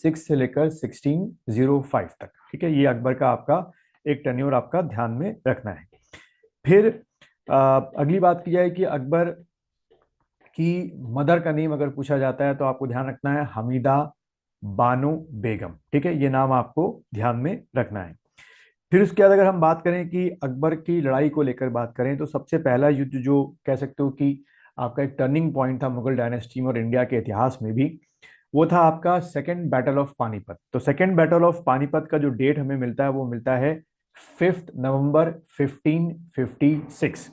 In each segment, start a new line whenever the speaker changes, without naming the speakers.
1606 से लेकर 1605 तक। ठीक है, ये अकबर का आपका एक टेन्योर आपका ध्यान में रखना है। फिर अगली बात की जाए कि अकबर की मदर का नेम अगर पूछा जाता है तो आपको ध्यान रखना है हमीदा बानो बेगम। ठीक है, ये नाम आपको ध्यान में रखना है। फिर उसके बाद अगर हम बात करें कि अकबर की लड़ाई को लेकर बात करें तो सबसे पहला युद्ध जो कह सकते हो कि आपका एक टर्निंग पॉइंट था मुगल डायनेस्टी में और इंडिया के इतिहास में भी, वो था आपका सेकेंड बैटल ऑफ पानीपत। तो सेकेंड बैटल ऑफ पानीपत का जो डेट हमें मिलता है वो मिलता है 5 नवंबर 1556।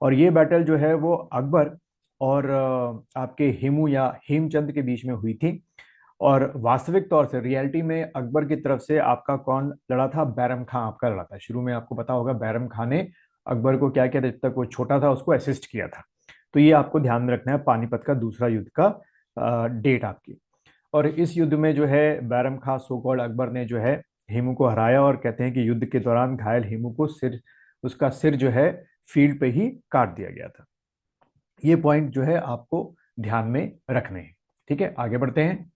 और ये बैटल जो है वो अकबर और आपके हेमू या हेमचंद के बीच में हुई थी। और वास्तविक तौर से रियलिटी में अकबर की तरफ से आपका कौन लड़ा था? बैरम खां आपका लड़ा था। शुरू में आपको पता होगा बैरम खां ने अकबर को क्या किया था, जब तक वो छोटा था उसको असिस्ट किया था। तो ये आपको ध्यान में रखना है, पानीपत का दूसरा युद्ध का डेट आपकी। और इस युद्ध में जो है बैरम खां सो कॉल्ड अकबर ने जो है हेमू को हराया, और कहते हैं कि युद्ध के दौरान घायल हेमू को उसका सिर जो है फील्ड पे ही काट दिया गया था। ये पॉइंट जो है आपको ध्यान में रखने हैं। ठीक है, आगे बढ़ते हैं।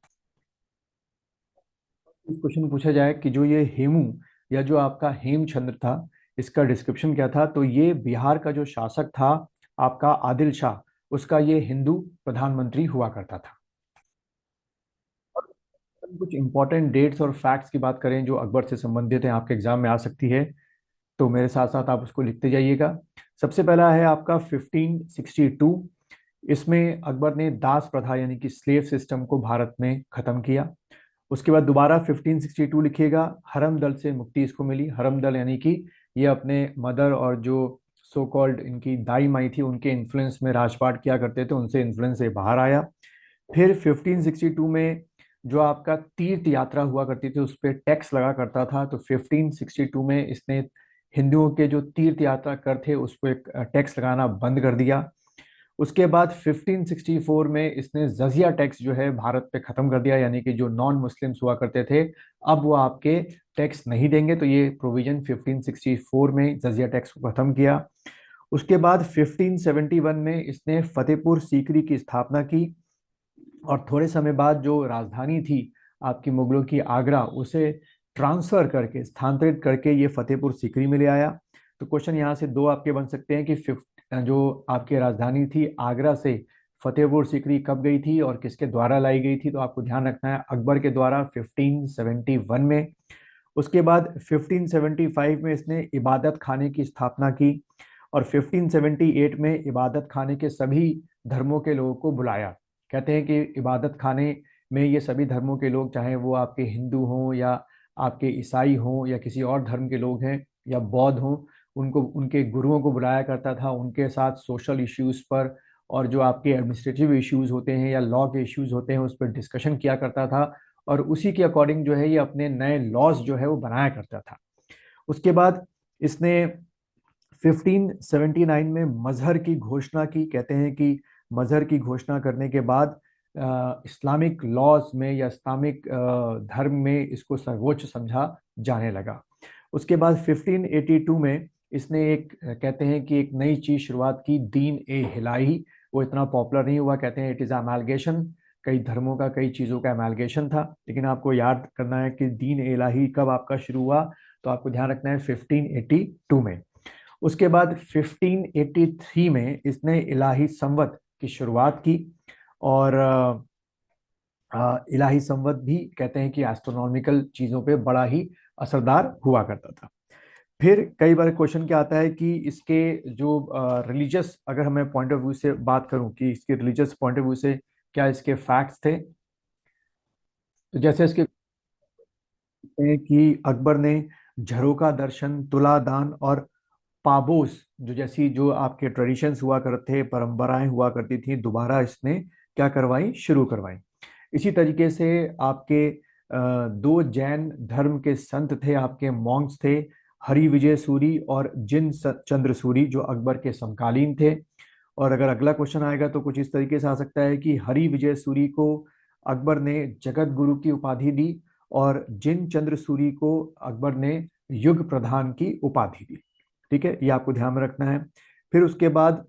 इस क्वेश्चन पूछा जाए कि जो ये हेमू या जो आपका हेमचंद्र था, इसका डिस्क्रिप्शन क्या था? तो ये बिहार का जो शासक था आपका आदिल शाह, उसका ये हिंदू प्रधानमंत्री हुआ करता था। कुछ इंपॉर्टेंट डेट्स और फैक्ट्स की बात करें जो अकबर से संबंधित हैं, आपके एग्जाम में आ सकती है, तो मेरे साथ साथ आप उसको लिखते जाइएगा। सबसे पहला है आपका 1562। इसमें अकबर ने दास प्रथा यानी कि स्लेव सिस्टम को भारत में खत्म किया। उसके बाद दोबारा 1562 लिखिएगा, हरम दल से मुक्ति इसको मिली। हरम दल यानी कि ये अपने मदर और जो सो कॉल्ड इनकी दाई माई थी उनके इन्फ्लुएंस में राजपाट किया करते थे, उनसे इन्फ्लुएंस से बाहर आया। फिर 1562 में जो आपका तीर्थ यात्रा हुआ करती थी उस पर टैक्स लगा करता था, तो 1562 में इसने हिंदुओं के जो तीर्थ यात्रा कर थे उस पर टैक्स लगाना बंद कर दिया। उसके बाद 1564 में इसने जजिया टैक्स जो है भारत पे खत्म कर दिया, यानी कि जो नॉन मुस्लिम्स हुआ करते थे अब वो आपके टैक्स नहीं देंगे, तो ये प्रोविजन 1564 में जजिया टैक्स को खत्म किया। उसके बाद 1571 में इसने फतेहपुर सीकरी की स्थापना की, और थोड़े समय बाद जो राजधानी थी आपकी मुगलों की आगरा, उसे ट्रांसफर करके स्थानांतरित करके ये फतेहपुर सीकरी में ले आया। तो क्वेश्चन यहाँ से दो आपके बन सकते हैं कि जो आपकी राजधानी थी आगरा से फतेहपुर सीकरी कब गई थी और किसके द्वारा लाई गई थी? तो आपको ध्यान रखना है अकबर के द्वारा 1571 में। उसके बाद 1575 में इसने इबादत खाने की स्थापना की, और 1578 में इबादत खाने के सभी धर्मों के लोगों को बुलाया। कहते हैं कि इबादत खाने में ये सभी धर्मों के लोग, चाहे वो आपके हिंदू हों या आपके ईसाई हों या किसी और धर्म के लोग हैं या बौद्ध हों, उनको उनके गुरुओं को बुलाया करता था, उनके साथ सोशल इश्यूज पर और जो आपके एडमिनिस्ट्रेटिव इश्यूज होते हैं या लॉ के इश्यूज होते हैं उस पर डिस्कशन किया करता था, और उसी के अकॉर्डिंग जो है ये अपने नए लॉज जो है वो बनाया करता था। उसके बाद इसने 1579 में मजहर की घोषणा की। कहते हैं कि मजहर की घोषणा करने के बाद इस्लामिक लॉज में या इस्लामिक धर्म में इसको सर्वोच्च समझा जाने लगा। उसके बाद 1582 में इसने एक कहते हैं कि एक नई चीज शुरुआत की, दीन ए हिलाही। वो इतना पॉपुलर नहीं हुआ, कहते हैं इट इज अमेलगेशन, कई धर्मों का कई चीजों का अमेलगेशन था। लेकिन आपको याद करना है कि दीन ए इलाही कब आपका शुरू हुआ, तो आपको ध्यान रखना है 1582 में। उसके बाद 1583 में इसने इलाही संवत की शुरुआत की, और इलाही संवत भी कहते हैं कि एस्ट्रोनॉमिकल चीजों पे बड़ा ही असरदार हुआ करता था। फिर कई बार क्वेश्चन क्या आता है कि इसके जो रिलीजियस, अगर हमें पॉइंट ऑफ व्यू से बात करूं कि इसके रिलीजियस पॉइंट ऑफ व्यू से क्या इसके फैक्ट्स थे, तो जैसे इसके हैं कि अकबर ने झरोका दर्शन, तुला दान और पाबोस जो जैसी जो आपके ट्रेडिशंस हुआ करते थे, परंपराएं हुआ करती थी, दोबारा इसने क्या करवाई, शुरू करवाई। इसी तरीके से आपके दो जैन धर्म के संत थे, आपके मॉन्क्स थे, हरि विजय सूरी और जिन चंद्र सूरी, जो अकबर के समकालीन थे। और अगर अगला क्वेश्चन आएगा तो कुछ इस तरीके से आ सकता है कि हरि विजय सूरी को अकबर ने जगत गुरु की उपाधि दी, और जिन चंद्र सूरी को अकबर ने युग प्रधान की उपाधि दी। ठीक है, ये आपको ध्यान में रखना है। फिर उसके बाद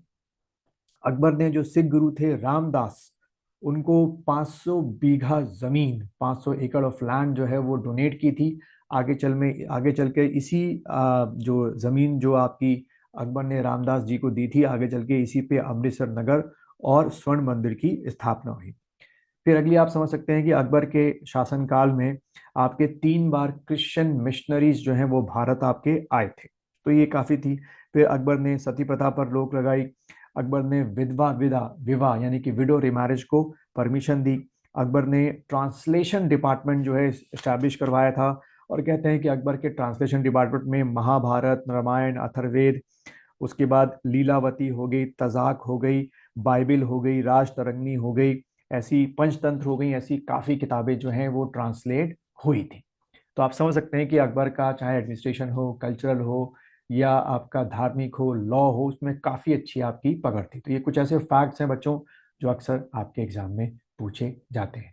अकबर ने जो सिख गुरु थे रामदास उनको 500 बीघा जमीन, 500 एकड़ ऑफ लैंड जो है वो डोनेट की थी। आगे चल के इसी जो जमीन जो आपकी अकबर ने रामदास जी को दी थी, आगे चल के इसी पे अमृतसर नगर और स्वर्ण मंदिर की स्थापना हुई। फिर अगली आप समझ सकते हैं कि अकबर के शासनकाल में आपके 3 बार क्रिश्चियन मिशनरीज जो हैं वो भारत आपके आए थे, तो ये काफी थी। फिर अकबर ने सती प्रथा पर रोक लगाई। अकबर ने विधवा विदा विवाह यानी कि विडो रिमैरिज को परमिशन दी। अकबर ने ट्रांसलेशन डिपार्टमेंट जो है इस्टेब्लिश करवाया था, और कहते हैं कि अकबर के ट्रांसलेशन डिपार्टमेंट में महाभारत, रामायण, अथर्ववेद, उसके बाद लीलावती हो गई, तजाक हो गई, बाइबिल हो गई, राज तरंगनी हो गई, ऐसी पंचतंत्र हो गई, ऐसी काफ़ी किताबें जो हैं वो ट्रांसलेट हुई थी। तो आप समझ सकते हैं कि अकबर का चाहे एडमिनिस्ट्रेशन हो, कल्चरल हो, या आपका धार्मिक हो, लॉ हो, उसमें काफ़ी अच्छी आपकी पकड़ थी। तो ये कुछ ऐसे फैक्ट्स हैं बच्चों जो अक्सर आपके एग्जाम में पूछे जाते हैं।